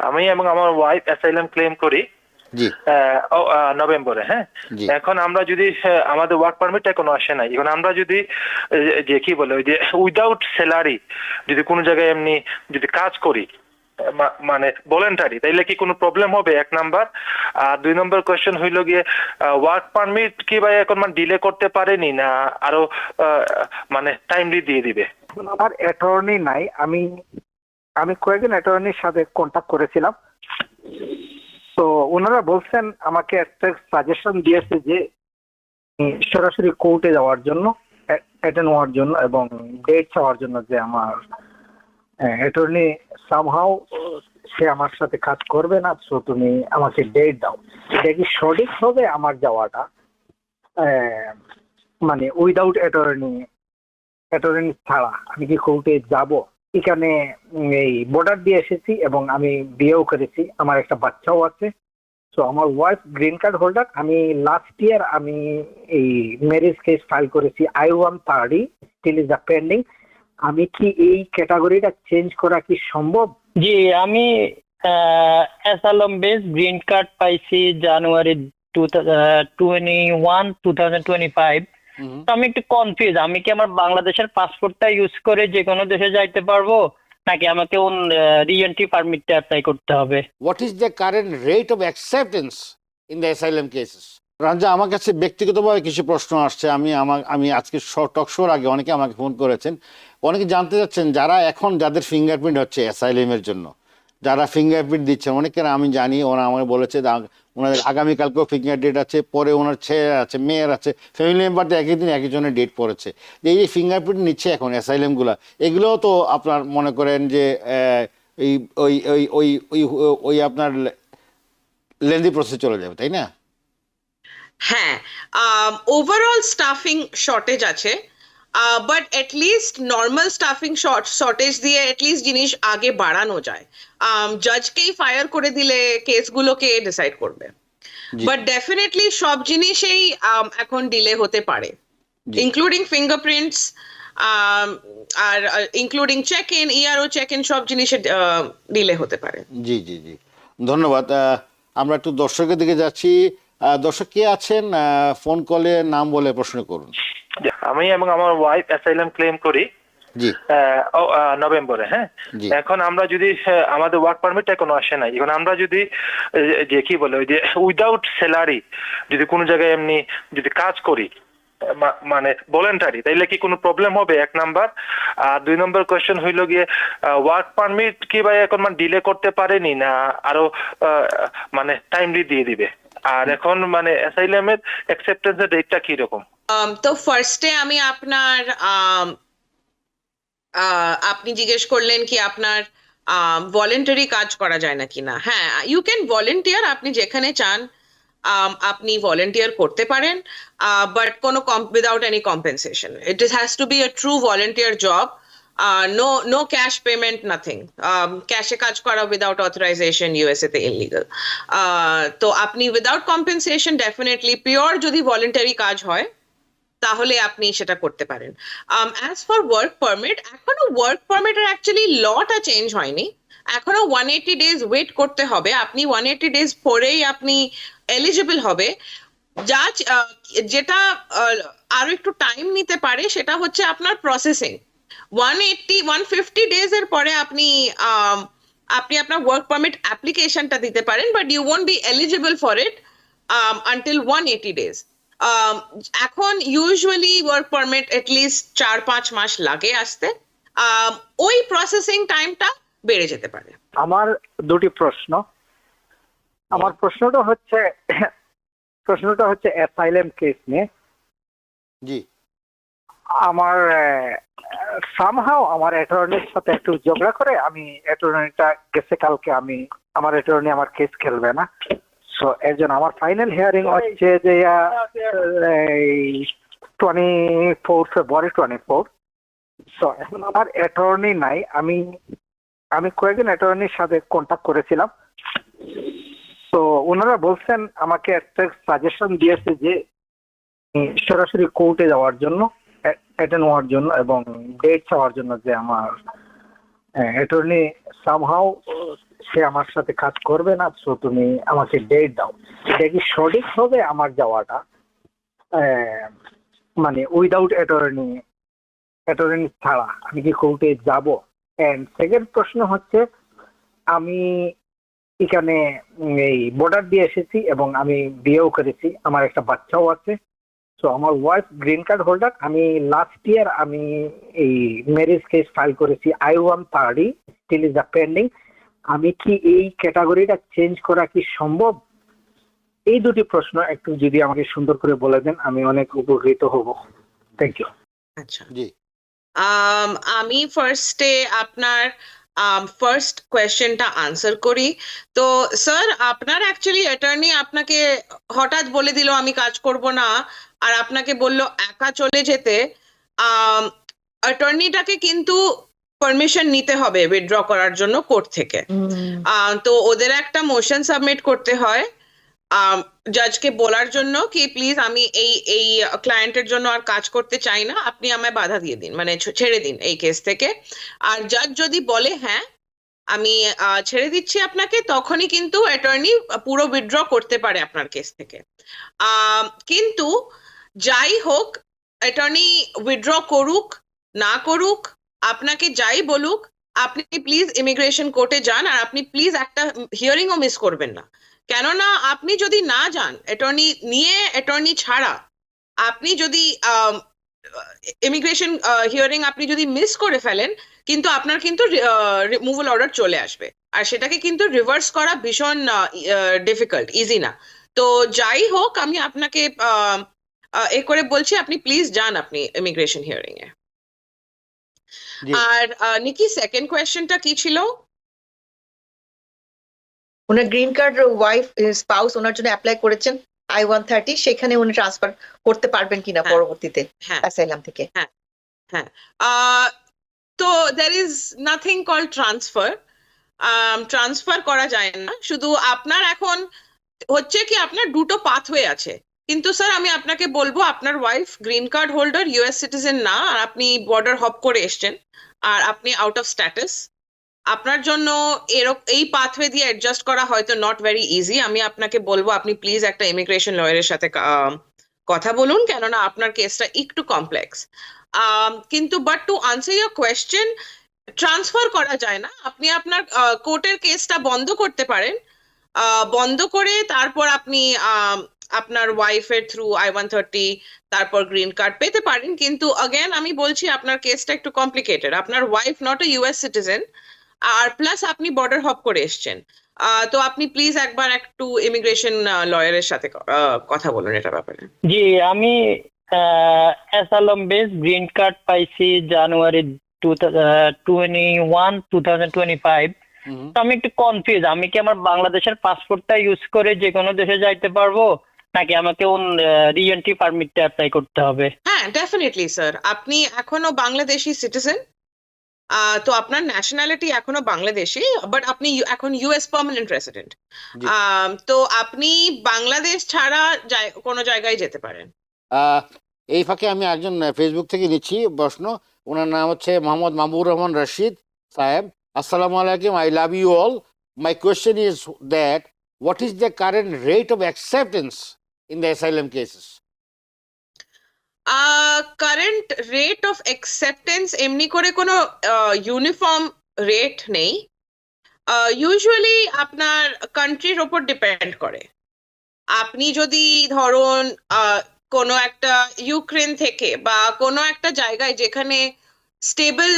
আমি এবং আমার ওয়াইফ অ্যাসাইলাম ক্লেম করি জি নভেম্বরে। হ্যাঁ, জি এখন আমরা যদি আমাদের ওয়ার্ক পারমিটটা কোনো আসে নাই, এখন আমরা যদি যে কি বলে ওই যে উইদাউট স্যালারি যদি কোনো জায়গায় এমনি যদি কাজ করি, মানে ভলেন্টারি, তাইলে কি কোনো প্রবলেম হবে? এক নাম্বার। আর 2 নম্বর কোয়েশ্চেন হইল গিয়ে ওয়ার্ক পারমিট কি ভাই এখন মানে ডিলে করতে পারেনি না আরো মানে টাইমলি দিয়ে দিবে? আমার অ্যাটর্নি নাই। আমি আমি কয়েকজন অ্যাটর্নির সাথে কন্ট্যাক্ট করেছিলাম, তো ওনারা বলছেন, আমাকে একটা সাজেশন দিয়েছে যে সরাসরি কোর্টে যাওয়ার জন্য, অ্যাটেন্ড হওয়ার জন্য এবং ডেট চাওয়ার জন্য, যে আমার অ্যাটর্নি সামহাও সে আমার সাথে কাজ করবে না, সো তুমি আমাকে ডেট দাও। এটা কি সঠিক হবে আমার যাওয়াটা? মানে উইদাউট অ্যাটর্নি ছাড়া আমি কি কোর্টে যাব? এখানে এই বর্ডার দিয়ে এসেছি এবং আমি বিয়েও করেছি, আমার একটা বাচ্চাও আছে। তো আমার ওয়াইফ গ্রিন কার্ড হোল্ডার। আমি লাস্ট ইয়ার আমি এই ম্যারেজ কেস ফাইল করেছি, I-130 স্টিল ইজ পেন্ডিং। আমি কি এই ক্যাটাগরিটা চেঞ্জ করা কি সম্ভব? জি, আমি অ্যাসাইলাম বেস গ্রিন কার্ড পাইছি জানুয়ারি 2025। তো আমি একটু কনফিউজ, আমি কি আমার বাংলাদেশের পাসপোর্টটা ইউজ করে যে কোনো দেশে যাইতে পারবো, নাকি আমাকে রিএন্ট্রি পারমিটটা অ্যাপ্লাই করতে হবে? What is the current rate of acceptance in the asylum cases? রাজা, আমার কাছে ব্যক্তিগতভাবে কিছু প্রশ্ন আসছে। আমি আজকে টক শোর আগে অনেকে আমাকে ফোন করেছেন, অনেকে জানতে চাচ্ছেন যারা এখন যাদের ফিঙ্গারপ্রিন্ট হচ্ছে অ্যাসাইলামের জন্য, যারা ফিঙ্গারপ্রিন্ট দিচ্ছেন, অনেকের আমি জানি, ওরা আমাকে বলেছে ওনাদের আগামীকালকেও ফিঙ্গার ডেট আছে, পরে ওনার ছেলে আছে, মেয়ের আছে, ফ্যামিলি মেম্বারদের একই দিন একই জনের ডেট পড়েছে। এই যে ফিঙ্গারপ্রিন্ট নিচ্ছে এখন অ্যাসাইলামগুলো, এগুলোও তো আপনার মনে করেন যে ওই ওই ওই ওই ওই ওই আপনার লেন্দি প্রসেস চলে যাবে, তাই না? হ্যাঁ, ওভারঅল স্টাফিং শর্টেজ আছে, but list normal staffing shortage দিয়ে লিস্ট জিনিস আগে বাড়ানো যায়। জাজকেই ফায়ার করে দিলে কেসগুলোকে ডিসাইড করবে, বাট ডেফিনেটলি সব জিনিসেই এখন ডিলে হতে পারে, ইনক্লুডিং ফিঙ্গারপ্রিন্টস আর including check in, ERO check in, সব জিনিসে ডিলে হতে পারে। জি জি জি, ধন্যবাদ। আমরা একটু দর্শকের দিকে যাচ্ছি। দর্শক কে আছেন? ফোন কলে নাম বলে প্রশ্ন করুন। আমি এবং আমার ওয়াইফ অ্যাসাইলাম ক্লেম করি জি নভেম্বরে। হ্যাঁ, এখন আমরা যদি আমাদের ওয়ার্ক পারমিটটা কোনো আসে নাই, এখন আমরা যদি যে কি বলে ওই যে উইদাউট স্যালারি যদি কোনো জায়গায় এমনি যদি কাজ করি, মানে ভলেন্টারি, তাইলে কি কোনো প্রবলেম হবে? এক নাম্বার। আর 2 নম্বর কোয়েশ্চেন হইল গিয়ে ওয়ার্ক পারমিট কি ভাই এখন মানে ডিলে করতে পারেনি না আরো মানে টাইমলি দিয়ে দিবে? আর এখন মানে অ্যাসাইলামের অ্যাকসেপ্টেন্সের ডেটটা কি রকম? তো ফার্স্টে আমি আপনার আপনি জিজ্ঞেস করলেন কি আপনার ভলেন্টারি কাজ করা যায় নাকি না। হ্যাঁ, ইউ ক্যান ভলেন্টিয়ার, আপনি যেখানে চান আপনি ভলেন্টিয়ার করতে পারেন, বাট কোনো without any compensation. It has to be a true volunteer job. No cash payment, nothing. ক্যাশে কাজ করা উইদাউট অথরাইজেশন ইউএসএ তে ইলিগাল। তো আপনি উইদাউট কম্পেনসেশন ডেফিনেটলি পিওর যদি ভলেন্টারি কাজ হয় তাহলে আপনি সেটা করতে পারেন। অ্যাজ ফর ওয়ার্ক পারমিট, এখনো ওয়ার্ক পারমিটের অ্যাকচুয়ালি লটা চেঞ্জ হয়নি, এখনো 180 ডেজ ওয়েট করতে হবে। আপনি 180 ডেজ পরেই আপনি এলিজিবল হবে। যেটা আরো একটু টাইম নিতে পারে সেটা হচ্ছে আপনার প্রসেসিং। 150 ডেজ এর পরে আপনি আপনার ওয়ার্ক পারমিট অ্যাপ্লিকেশনটা দিতে পারেন, but you won't be eligible for it until 180 days. এখন ইউজুয়ালি ওয়ার্ক পারমিট লিস্ট 4-5 মাস লাগে আসতে। ওই প্রসেসিং টাইমটা বেড়ে যেতে পারে। আমার দুটি প্রশ্ন। আমার প্রশ্নটা হচ্ছে অ্যাসাইলাম কেস নিয়ে। জি, আমার সামহাও আমার অ্যাটর্নির সাথে একটু ঝগড়া করে, আমি অ্যাটর্নিটা গেছে কালকে, আমার অ্যাটর্নি আমার কেস খেলবে না। সো এর জন্য আমার ফাইনাল হিয়ারিং হচ্ছে যে 24 ফেব্রুয়ারি 24। সো এখন আমার অ্যাটর্নি নাই। আমি কয়েকজন অ্যাটর্নির সাথে কন্ট্যাক্ট করেছিলাম, তো ওনারা বলছেন, আমাকে একটা সাজেশন দিয়েছে যে সরাসরি কোর্টে যাওয়ার জন্য, অ্যাটেন্ড হওয়ার জন্য এবং ডেট চাওয়ার জন্য, যে আমার অ্যাটর্নি সামহাও সে আমার সাথে কাজ করবে না, সো তুমি আমাকে ডেট দাও। এটা কি সঠিক হবে আমার যাওয়াটা, মানে উইদাউট অ্যাটর্নি ছাড়া আমি কি কোর্টে যাব? এন্ড সেকেন্ড প্রশ্ন হচ্ছে, আমি এখানে এই বর্ডার দিয়ে এসেছি এবং আমি বিয়েও করেছি, আমার একটা বাচ্চাও আছে। তো আমার ওয়াইফ গ্রিন কার্ড হোল্ডার। আমি লাস্ট ইয়ার আমি এই ম্যারেজ কেস ফাইল করেছি I-130, স্টিল ইজ পেন্ডিং। আমি কি এই ক্যাটাগরিটা চেঞ্জ করা কি সম্ভব? এই দুটি প্রশ্ন একটু যদি আমাকে সুন্দর করে বলে দেন, আমি অনেক উপকৃত হব। Thank you. আচ্ছা, জি আমি ফার্স্টে আপনার ফার্স্ট কোয়েশ্চেনটা আনসার করি। তো স্যার, আপনার অ্যাকচুয়ালি অ্যাটর্নি আপনাকে হঠাৎ বলে দিল আমি কাজ করব না, আর আপনাকে বলল একা চলে যেতে। অ্যাটর্নিটাকে কিন্তু পারমিশন নিতে হবে উইথড্র করার জন্য কোর্ট থেকে। তো ওদের একটা মোশন সাবমিট করতে হয় জাজকে বলার জন্য কি প্লিজ আমি এই ক্লায়েন্টের জন্য আর কাজ করতে চাই না, আপনি আমায় বাধা দিয়ে দিন, মানে ছেড়ে দিন এই কেস থেকে। আর জাজ যদি বলে হ্যাঁ আমি ছেড়ে দিচ্ছি আপনাকে, তখনই কিন্তু অ্যাটর্নি পুরো উইথড্র করতে পারে আপনার কেস থেকে। কিন্তু যাই হোক, অ্যাটর্নি উইথড্র করুক না করুক, আপনাকে যাই বলুক, আপনি প্লিজ ইমিগ্রেশন কোর্টে যান, আর আপনি প্লিজ একটা হিয়ারিংও মিস করবেন না। কেননা আপনি যদি না যান অ্যাটর্নি নিয়ে, অ্যাটর্নি ছাড়া আপনি যদি ইমিগ্রেশন হিয়ারিং আপনি যদি মিস করে ফেলেন, কিন্তু আপনার কিন্তু রিমুভাল অর্ডার চলে আসবে, আর সেটাকে কিন্তু রিভার্স করা ভীষণ ডিফিকাল্ট, ইজি না। তো যাই হোক, আমি আপনাকে এ করে বলছি আপনি প্লিজ যান আপনি ইমিগ্রেশন হিয়ারিং এ। জি আর নিকি, সেকেন্ড কোয়েশ্চেনটা কি ছিল? ওনার গ্রিন কার্ড ওয়াইফ স্পাউস ওনার জন্য অ্যাপ্লাই করেছেন I-130, সেখানে উনি ট্রান্সফার করতে পারবেন কিনা হ্যাঁ, পরবর্তীতে হ্যাঁ অ্যাসাইলাম থেকে। হ্যাঁ। তো there is nothing called transfer. Transfer করা যায় না। শুধু আপনার এখন হচ্ছে কি আপনার দুটো পাথওয়ে আছে। কিন্তু স্যার আমি আপনাকে বলবো, আপনার wife green card holder, US citizen না, আর আপনি বর্ডার হপ করে এসছেন, আর আপনি আউট অফ স্ট্যাটাস। আপনার জন্য এই পাথওয়ে দিয়ে অ্যাডজাস্ট করা হয়তো নট ভেরি ইজি। আমি আপনাকে বলবো আপনি প্লিজ একটা ইমিগ্রেশন লয়ারের সাথে কথা বলুন, কেননা আপনার কেসটা একটু কমপ্লেক্স। কিন্তু but to answer your question, transfer করা যায় না। আপনি আপনার কোর্টের কেসটা বন্ধ করতে পারেন, বন্ধ করে তারপর আপনি আপনার ওয়াইফের থ্রু I-130 তারপর গ্রিন কার্ড পেতে পারেন। কিন্তু अगेन আমি বলছি আপনার কেসটা একটু কমপ্লিকেটেড। আপনার wife not a US citizen, আর প্লাস আপনি বর্ডার হপ করে এসছেন। তো আপনি প্লিজ একবার একটু ইমিগ্রেশন লয়ারের সাথে কথা বলুন এটা ব্যাপারে। জি, আমি অ্যাসাইলাম বেস গ্রিন কার্ড পাইছি জানুয়ারি 2025। হুম। তো আমি একটু কনফিউজ, আমি কি আমার বাংলাদেশের পাসপোর্টটা ইউজ করে যে কোনো দেশে যাইতে পারবো, নাকি আমাকে রিএন্ট্রি পারমিটটা অ্যাপ্লাই করতে হবে? হ্যাঁ, ডেফিনেটলি স্যার, আপনি এখনো বাংলাদেশি সিটিজেন। তো আপনার ন্যাশনালিটি এখনো বাংলাদেশি, বাট আপনি এখন US পার্মানেন্ট রেসিডেন্ট। জি। তো আপনি বাংলাদেশ ছাড়া কোনো জায়গায় যেতে পারেন। এই ফাঁকে আমি একজন ফেসবুক থেকে নিচ্ছি প্রশ্ন। ওনার নাম হচ্ছে মোহাম্মদ মাহবুর রহমান রশিদ সাহেব। আসসালামু আলাইকুম, I love you all. My question is that what is the current rate of acceptance in the asylum cases? Current rate of acceptance এমনি করে কোনো ইউনিফর্ম রেট নেই। ইউজুয়ালি আপনার কান্ট্রির ওপর ডিপেন্ড করে। আপনি যদি ধরুন কোনো একটা ইউক্রেন থেকে বা কোনো একটা জায়গায় যেখানে স্টেবল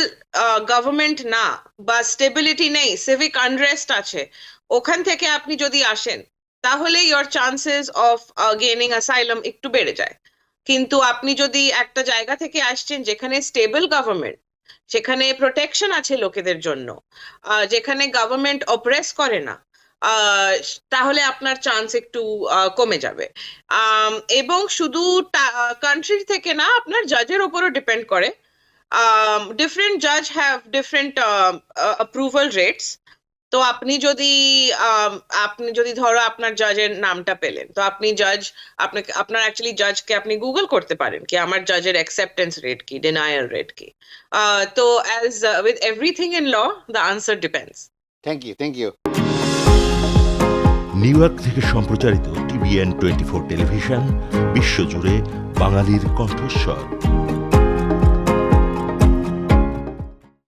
গভর্নমেন্ট না বা স্টেবিলিটি নেই, সিভিক আনরেস্ট আছে, ওখান থেকে আপনি যদি আসেন, তাহলে your chances of gaining asylum একটু বেড়ে যায়। কিন্তু আপনি যদি একটা জায়গা থেকে আসছেন যেখানে স্টেবল গভর্নমেন্ট, সেখানে প্রোটেকশন আছে লোকেদের জন্য, যেখানে গভর্নমেন্ট অপ্রেস করে না, তাহলে আপনার চান্স একটু কমে যাবে। এবং শুধু কান্ট্রির থেকে না, আপনার জাজের ওপরও ডিপেন্ড করে। Different judge have different approval rates. তো আপনি যদি ধরো আপনার জাজের নামটা পেলেন, তো আপনার অ্যাকচুয়ালি জাজকে আপনি গুগল করতে পারেন কি আমার জাজের অ্যাকসেপ্টেন্স রেট কি, ডিনায়াল রেট কি। তো as with everything in law, the answer depends. Thank you. New York থেকে সম্প্রচারিত TVN 24 টেলিভিশন বিশ্বজুড়ে বাঙালির কণ্ঠস্বর।